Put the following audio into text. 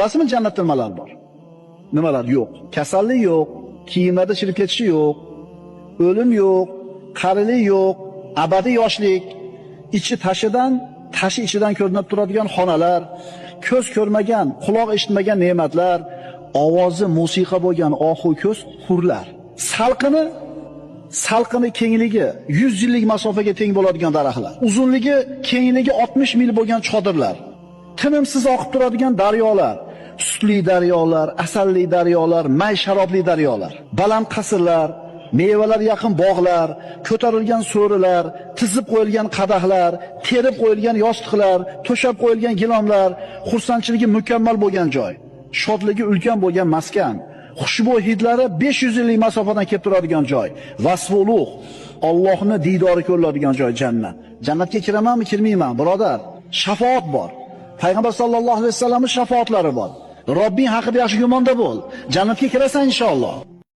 Bilasizmi jannatda nimalar bor? Nimalar yo'q? Kasallik yo'q, kiyimlarda chirib ketishi yo'q, o'lim yo'q, qarilik yo'q, abadiy yoshlik, ichi tashi ichidan ko'rinib turadigan xonalar, ko'z ko'rmagan, quloq eshitmagan ne'matlar, ovozi musiqa bo'lgan ohu ko'z hurlar. Salqini kengligi 100 yillik masofaga teng bo'ladigan daraxtlar. Uzunligi, kengligi 60 mil bo'lgan chodirlar. Tinimsiz oqib turadigan daryolar, sutli daryolar, asalli daryolar, may sharobli daryolar. Baland qasrlar, mevalar yaqin bog'lar, ko'tarilgan so'rilar, tizib qo'yilgan qadahlar, terib qo'yilgan yostiqlar, to'shab qo'yilgan gilomlar, xursandchiligi mukammal bo'lgan joy, shodligi ulkan bo'lgan maskan, xushbo'y hidlari 500 yillik masofadan kelib turadigan joy, vasfi ulug', Allohning diydori ko'riladigan joy jannat. Jannatga kiramanmi, kirmayman, birodar? Shafaat bor. Payg'ambar sollallohu alayhi vasallamning shafaatlari bor. Robbing haqida yaxshi gumonda bo'l. Jannatga kirasan inshaalloh.